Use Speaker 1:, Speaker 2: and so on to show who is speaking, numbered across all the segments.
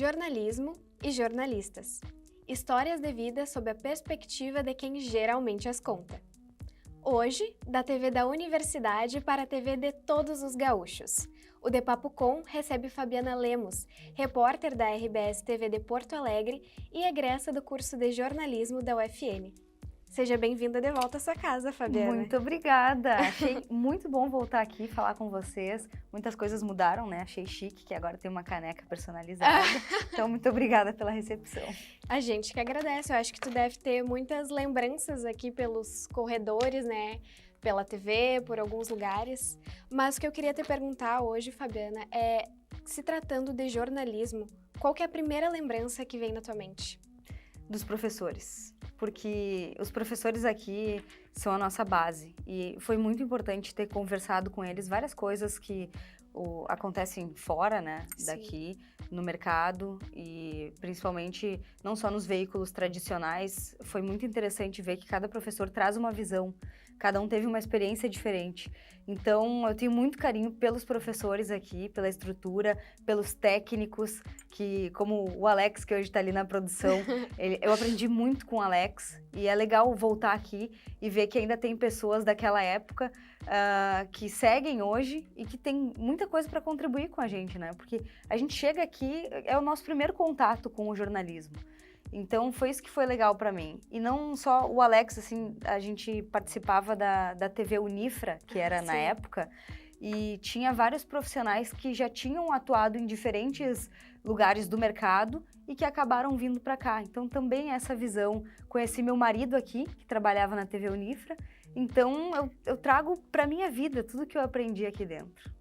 Speaker 1: jornalismo e jornalistas. Histórias de vida sob a perspectiva de quem geralmente as conta. Hoje, da TV da Universidade para a TV de todos os gaúchos. O De Papo Com recebe Fabiana Lemos, repórter da RBS TV de Porto Alegre e egressa do curso de jornalismo da UFN. Seja bem-vinda de volta à sua casa, Fabiana.
Speaker 2: Muito obrigada! Achei muito bom voltar aqui e falar com vocês. Muitas coisas mudaram, né? Achei chique que agora tem uma caneca personalizada. Então, muito obrigada pela recepção.
Speaker 1: A gente que agradece. Eu acho que tu deve ter muitas lembranças aqui pelos corredores, né? Pela TV, por alguns lugares. Mas o que eu queria te perguntar hoje, Fabiana, é, se tratando de jornalismo, qual que é a primeira lembrança que vem na tua mente?
Speaker 2: Dos professores. Porque os professores aqui são a nossa base e foi muito importante ter conversado com eles várias coisas que acontecem fora, né, daqui, no mercado e principalmente não só nos veículos tradicionais. Foi muito interessante ver que cada professor traz uma visão, cada um teve uma experiência diferente. Então, eu tenho muito carinho pelos professores aqui, pela estrutura, pelos técnicos, que como o Alex, que hoje está ali na produção, eu aprendi muito com o Alex e é legal voltar aqui e ver que ainda tem pessoas daquela época que seguem hoje e que tem muita coisa para contribuir com a gente, né? Porque a gente chega aqui, é o nosso primeiro contato com o jornalismo. Então, foi isso que foi legal para mim. E não só o Alex, assim, a gente participava da TV Unifra, que era na época, e tinha vários profissionais que já tinham atuado em diferentes lugares do mercado e que acabaram vindo para cá. Então, também essa visão. Conheci meu marido aqui, que trabalhava na TV Unifra. Então, eu trago para minha vida tudo que eu aprendi aqui dentro.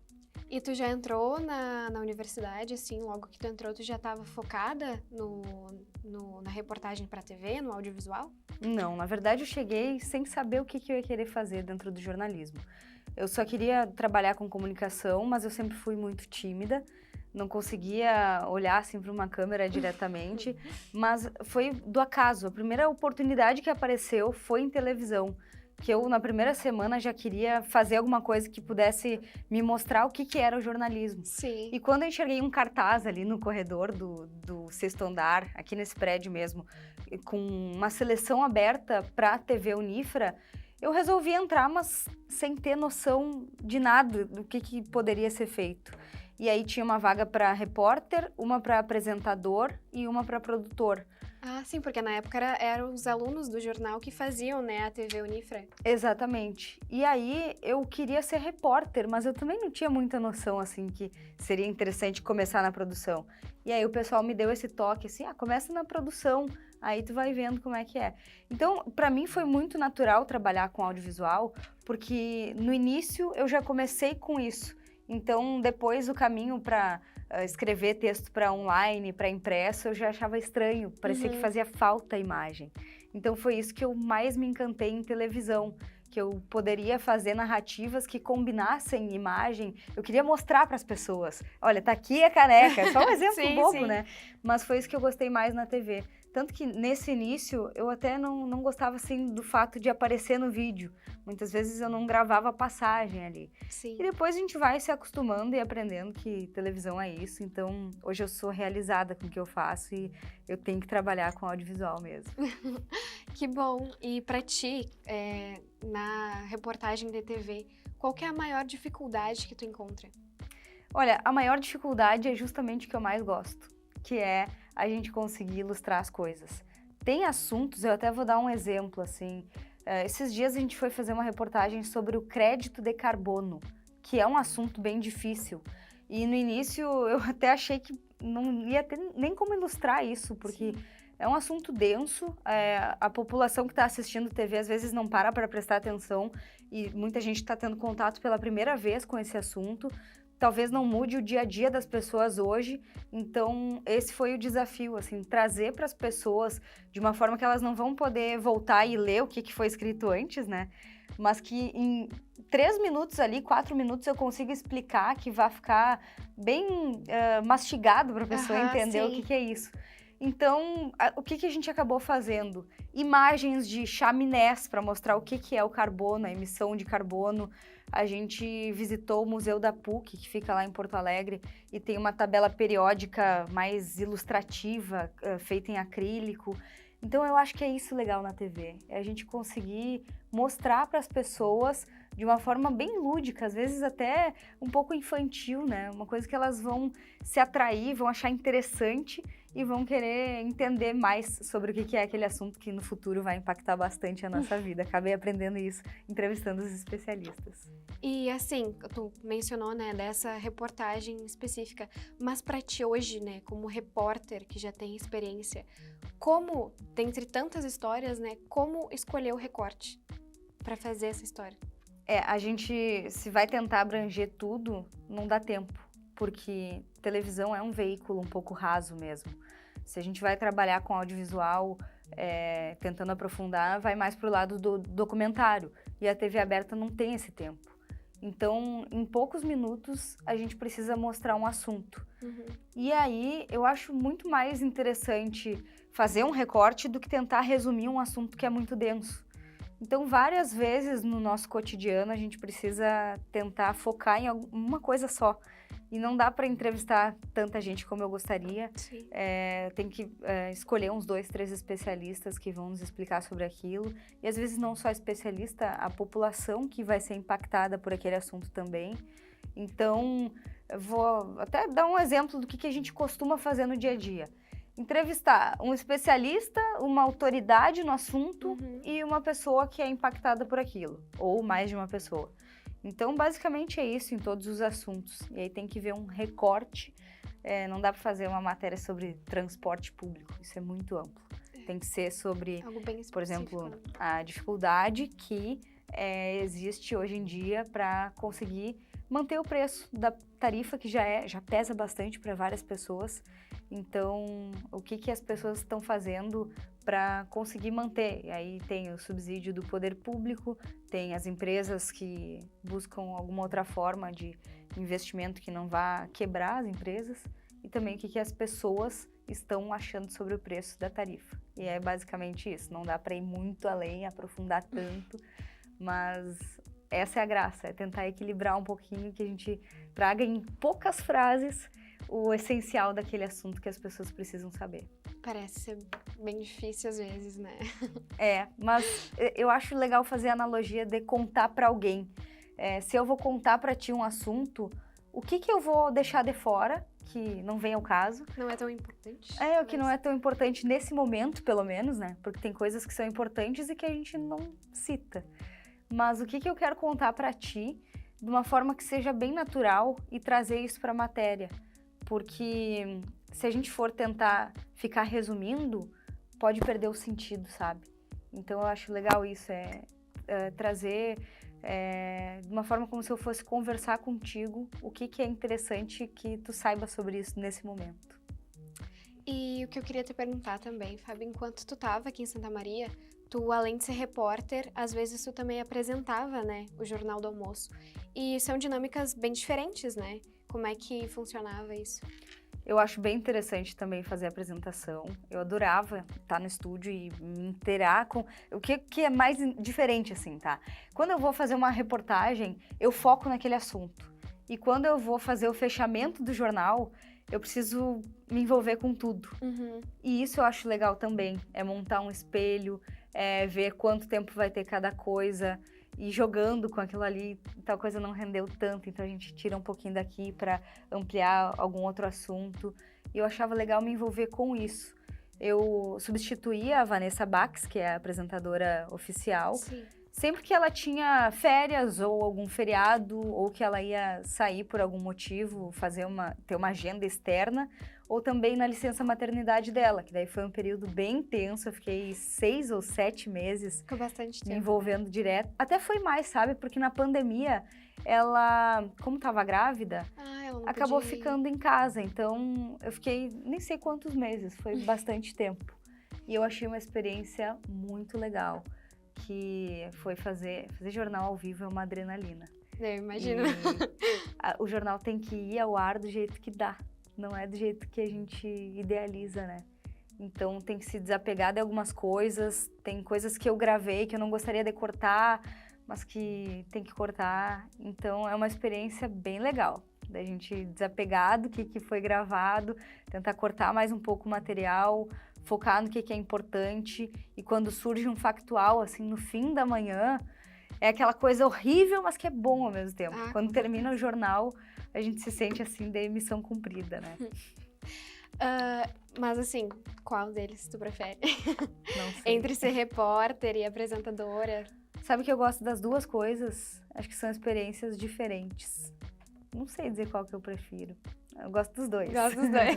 Speaker 1: E tu já entrou na universidade, assim, logo que tu entrou, tu já estava focada na reportagem para TV, no audiovisual?
Speaker 2: Não, na verdade eu cheguei sem saber o que eu ia querer fazer dentro do jornalismo. Eu só queria trabalhar com comunicação, mas eu sempre fui muito tímida, não conseguia olhar assim para uma câmera diretamente, mas foi do acaso. A primeira oportunidade que apareceu foi em televisão, que eu, na primeira semana, já queria fazer alguma coisa que pudesse me mostrar o que era o jornalismo.
Speaker 1: Sim.
Speaker 2: E quando eu enxerguei um cartaz ali no corredor do sexto andar, aqui nesse prédio mesmo, com uma seleção aberta para a TV Unifra, eu resolvi entrar, mas sem ter noção de nada do que poderia ser feito. E aí tinha uma vaga para repórter, uma para apresentador e uma para produtor.
Speaker 1: Ah, sim, porque na época eram os alunos do jornal que faziam, né, a TV Unifra.
Speaker 2: Exatamente. E aí eu queria ser repórter, mas eu também não tinha muita noção, assim, que seria interessante começar na produção. E aí o pessoal me deu esse toque, assim, começa na produção, aí tu vai vendo como é que é. Então, para mim foi muito natural trabalhar com audiovisual, porque no início eu já comecei com isso. Então, depois o caminho para escrever texto para online, para impresso, eu já achava estranho, parecia que fazia falta a imagem. Então, foi isso que eu mais me encantei em televisão, que eu poderia fazer narrativas que combinassem imagem. Eu queria mostrar para as pessoas, olha, tá aqui a caneca, é só um exemplo bobo, né? Mas foi isso que eu gostei mais na TV. Tanto que nesse início eu até não gostava assim do fato de aparecer no vídeo. Muitas vezes eu não gravava a passagem ali.
Speaker 1: Sim.
Speaker 2: E depois a gente vai se acostumando e aprendendo que televisão é isso. Então hoje eu sou realizada com o que eu faço e eu tenho que trabalhar com audiovisual mesmo.
Speaker 1: Que bom! E para ti, na reportagem de TV, qual que é a maior dificuldade que tu encontra?
Speaker 2: Olha, a maior dificuldade é justamente o que eu mais gosto, que é a gente conseguir ilustrar as coisas. Tem assuntos, eu até vou dar um exemplo, assim, esses dias a gente foi fazer uma reportagem sobre o crédito de carbono, que é um assunto bem difícil. E no início eu até achei que não ia ter nem como ilustrar isso, porque é um assunto denso, a população que está assistindo TV às vezes não para prestar atenção e muita gente está tendo contato pela primeira vez com esse assunto. Talvez não mude o dia a dia das pessoas hoje, então esse foi o desafio, assim, trazer para as pessoas de uma forma que elas não vão poder voltar e ler o que foi escrito antes, né? Mas que em 3 minutos ali, 4 minutos eu consigo explicar, que vai ficar bem mastigado para a pessoa entender o que é isso. Então, o que a gente acabou fazendo? Imagens de chaminés para mostrar o que é o carbono, a emissão de carbono. a gente visitou o Museu da PUC, que fica lá em Porto Alegre, e tem uma tabela periódica mais ilustrativa, feita em acrílico. Então eu acho que é isso legal na TV, é a gente conseguir mostrar para as pessoas de uma forma bem lúdica, às vezes até um pouco infantil, né? Uma coisa que elas vão se atrair, vão achar interessante e vão querer entender mais sobre o que é aquele assunto que no futuro vai impactar bastante a nossa vida. Acabei aprendendo isso entrevistando os especialistas.
Speaker 1: E assim, tu mencionou, né, dessa reportagem específica, mas para ti hoje, né, como repórter que já tem experiência, como, dentre tantas histórias, né, como escolher o recorte para fazer essa história?
Speaker 2: A gente, se vai tentar abranger tudo, não dá tempo, porque televisão é um veículo um pouco raso mesmo. Se a gente vai trabalhar com audiovisual, tentando aprofundar, vai mais para o lado do documentário, e a TV aberta não tem esse tempo. Então, em poucos minutos, a gente precisa mostrar um assunto.
Speaker 1: Uhum.
Speaker 2: E aí, eu acho muito mais interessante fazer um recorte do que tentar resumir um assunto que é muito denso. Então, várias vezes no nosso cotidiano, a gente precisa tentar focar em uma coisa só. E não dá para entrevistar tanta gente como eu gostaria.
Speaker 1: Sim.
Speaker 2: Tem que escolher uns 2, 3 especialistas que vão nos explicar sobre aquilo. E às vezes não só especialista, a população que vai ser impactada por aquele assunto também. Então, eu vou até dar um exemplo do que a gente costuma fazer no dia a dia. Entrevistar um especialista, uma autoridade no assunto e uma pessoa que é impactada por aquilo, ou mais de uma pessoa. Então, basicamente é isso em todos os assuntos. E aí tem que ver um recorte. Não dá para fazer uma matéria sobre transporte público, isso é muito amplo. Tem que ser sobre,
Speaker 1: Algo bem específico,
Speaker 2: por exemplo,
Speaker 1: né?
Speaker 2: a dificuldade que existe hoje em dia para conseguir manter o preço da tarifa, que já pesa bastante para várias pessoas. Então, o que as pessoas estão fazendo para conseguir manter? E aí tem o subsídio do poder público, tem as empresas que buscam alguma outra forma de investimento que não vá quebrar as empresas, e também o que as pessoas estão achando sobre o preço da tarifa. E é basicamente isso, não dá para ir muito além, aprofundar tanto, mas essa é a graça, é tentar equilibrar um pouquinho, que a gente traga em poucas frases o essencial daquele assunto que as pessoas precisam saber.
Speaker 1: Parece ser bem difícil às vezes, né?
Speaker 2: Mas eu acho legal fazer a analogia de contar para alguém. Se eu vou contar para ti um assunto, o que eu vou deixar de fora, que não vem ao caso.
Speaker 1: Não é tão importante.
Speaker 2: O que não é tão importante nesse momento, pelo menos, né? Porque tem coisas que são importantes e que a gente não cita. Mas o que eu quero contar para ti de uma forma que seja bem natural e trazer isso para a matéria. Porque se a gente for tentar ficar resumindo, pode perder o sentido, sabe? Então eu acho legal isso, trazer de uma forma como se eu fosse conversar contigo o que é interessante que tu saiba sobre isso nesse momento.
Speaker 1: E o que eu queria te perguntar também, Fábio, enquanto tu estava aqui em Santa Maria, tu, além de ser repórter, às vezes tu também apresentava, né, o Jornal do Almoço. E são dinâmicas bem diferentes, né? Como é que funcionava isso?
Speaker 2: Eu acho bem interessante também fazer a apresentação. Eu adorava estar no estúdio e me inteirar com... O que é mais diferente, assim, tá? Quando eu vou fazer uma reportagem, eu foco naquele assunto. E quando eu vou fazer o fechamento do jornal, eu preciso me envolver com tudo. E isso eu acho legal também. É montar um espelho, ver quanto tempo vai ter cada coisa, e jogando com aquilo ali, tal coisa não rendeu tanto, então a gente tira um pouquinho daqui para ampliar algum outro assunto. E eu achava legal me envolver com isso. Eu substituía a Vanessa Bax, que é a apresentadora oficial.
Speaker 1: Sim.
Speaker 2: Sempre que ela tinha férias ou algum feriado, ou que ela ia sair por algum motivo, ter uma agenda externa, ou também na licença maternidade dela, que daí foi um período bem intenso, eu fiquei 6 ou 7 meses
Speaker 1: Ficou bastante tempo,
Speaker 2: me envolvendo direto. Até foi mais, sabe? Porque na pandemia, ela, como estava grávida,
Speaker 1: ela não
Speaker 2: acabou
Speaker 1: podia ir.
Speaker 2: ficando em casa, então eu fiquei nem sei quantos meses, foi bastante tempo. E eu achei uma experiência muito legal, que foi fazer jornal ao vivo é uma adrenalina.
Speaker 1: Eu imagino.
Speaker 2: O jornal tem que ir ao ar do jeito que dá, não é do jeito que a gente idealiza, né? Então tem que se desapegar de algumas coisas, tem coisas que eu gravei que eu não gostaria de cortar, mas que tem que cortar. Então, é uma experiência bem legal, da gente desapegar do que foi gravado, tentar cortar mais um pouco o material, focar no que é importante, e quando surge um factual, assim, no fim da manhã, é aquela coisa horrível, mas que é bom ao mesmo tempo. Quando termina o jornal, a gente se sente, assim, de missão cumprida, né?
Speaker 1: Mas assim, qual deles tu prefere?
Speaker 2: Não sei.
Speaker 1: Entre ser repórter e apresentadora?
Speaker 2: Sabe que eu gosto das duas coisas? Acho que são experiências diferentes. Não sei dizer qual que eu prefiro. Eu gosto dos dois.
Speaker 1: Gosto dos dois.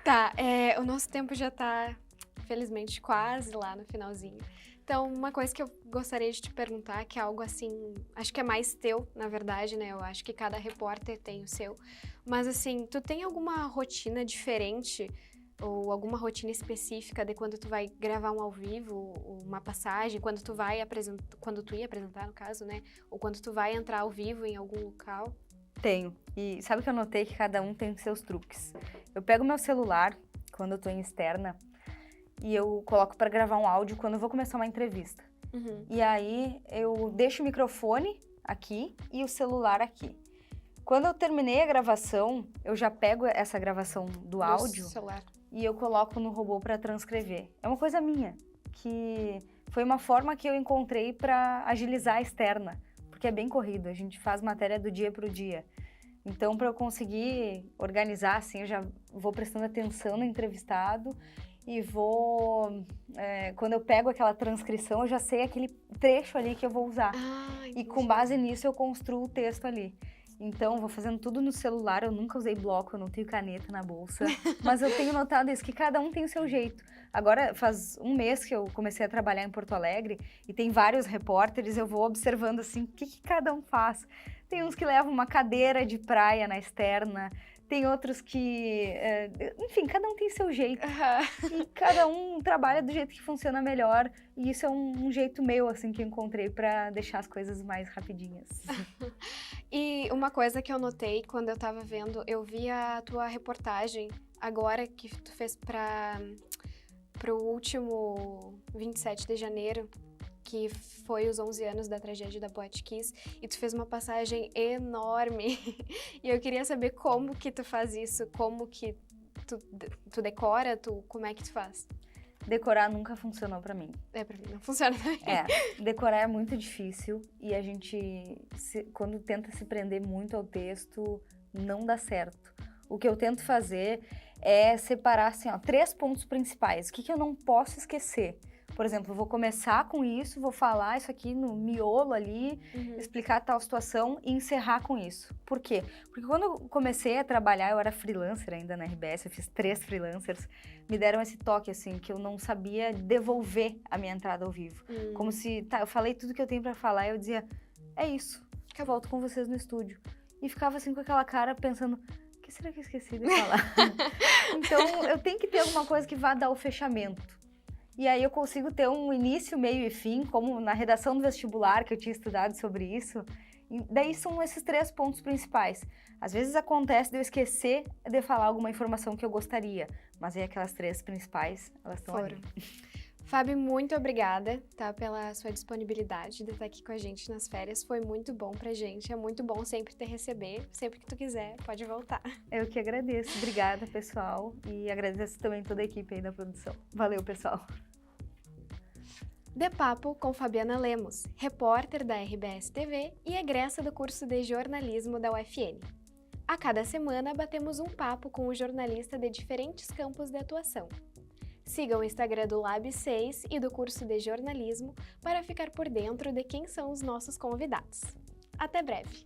Speaker 1: Tá, o nosso tempo já tá, felizmente, quase lá no finalzinho. Então, uma coisa que eu gostaria de te perguntar, que é algo assim, acho que é mais teu, na verdade, né? Eu acho que cada repórter tem o seu. Mas assim, tu tem alguma rotina diferente ou alguma rotina específica de quando tu vai gravar um ao vivo, uma passagem, quando tu ia apresentar, no caso, né? Ou quando tu vai entrar ao vivo em algum local?
Speaker 2: Tenho. E sabe que eu notei que cada um tem seus truques. Eu pego meu celular, quando eu tô em externa, e eu coloco para gravar um áudio quando eu vou começar uma entrevista. E aí eu deixo o microfone aqui e o celular aqui. Quando eu terminei a gravação, eu já pego essa gravação do áudio
Speaker 1: celular.
Speaker 2: E eu coloco no robô para transcrever. É uma coisa minha, que foi uma forma que eu encontrei para agilizar a externa, porque é bem corrido, a gente faz matéria do dia pro dia. Então, para eu conseguir organizar, assim, eu já vou prestando atenção no entrevistado e quando eu pego aquela transcrição, eu já sei aquele trecho ali que eu vou usar. E com base nisso, eu construo o texto ali. Então, vou fazendo tudo no celular, eu nunca usei bloco, eu não tenho caneta na bolsa, mas eu tenho notado isso, que cada um tem o seu jeito. Agora, faz um mês que eu comecei a trabalhar em Porto Alegre e tem vários repórteres, eu vou observando assim, o que cada um faz. Tem uns que levam uma cadeira de praia na externa, tem outros que... enfim, cada um tem seu jeito. E cada um trabalha do jeito que funciona melhor. E isso é um jeito meu, assim, que eu encontrei para deixar as coisas mais rapidinhas.
Speaker 1: E uma coisa que eu notei quando eu tava vendo, eu vi a tua reportagem agora que tu fez pro último 27 de janeiro, que foi os 11 anos da tragédia da Poete Kiss, e tu fez uma passagem enorme. E eu queria saber como que tu faz isso, como que tu decora, como é que tu faz?
Speaker 2: Decorar nunca funcionou pra mim.
Speaker 1: Pra mim não funciona também.
Speaker 2: Decorar é muito difícil e a gente, quando tenta se prender muito ao texto, não dá certo. O que eu tento fazer é separar, assim, 3 pontos principais. O que eu não posso esquecer? Por exemplo, eu vou começar com isso, vou falar isso aqui no miolo ali, explicar tal situação e encerrar com isso. Por quê? Porque quando eu comecei a trabalhar, eu era freelancer ainda na RBS, eu fiz 3 freelancers, me deram esse toque, assim, que eu não sabia devolver a minha entrada ao vivo. Como se, eu falei tudo que eu tenho pra falar e eu dizia, é isso, eu volto com vocês no estúdio. E ficava assim com aquela cara pensando, o que será que eu esqueci de falar? Então, eu tenho que ter alguma coisa que vá dar o fechamento. E aí eu consigo ter um início, meio e fim, como na redação do vestibular, que eu tinha estudado sobre isso. E daí são esses 3 pontos principais. Às vezes acontece de eu esquecer de falar alguma informação que eu gostaria, mas aí aquelas 3 principais, elas estão ali.
Speaker 1: Fábio, muito obrigada, tá, pela sua disponibilidade de estar aqui com a gente nas férias. Foi muito bom pra gente, é muito bom sempre te receber. Sempre que tu quiser, pode voltar.
Speaker 2: Eu que agradeço. Obrigada, pessoal. E agradeço também toda a equipe aí da produção. Valeu, pessoal.
Speaker 1: De Papo com Fabiana Lemos, repórter da RBS TV e egressa do curso de jornalismo da UFN. A cada semana batemos um papo com um jornalista de diferentes campos de atuação. Siga o Instagram do Lab 6 e do curso de jornalismo para ficar por dentro de quem são os nossos convidados. Até breve!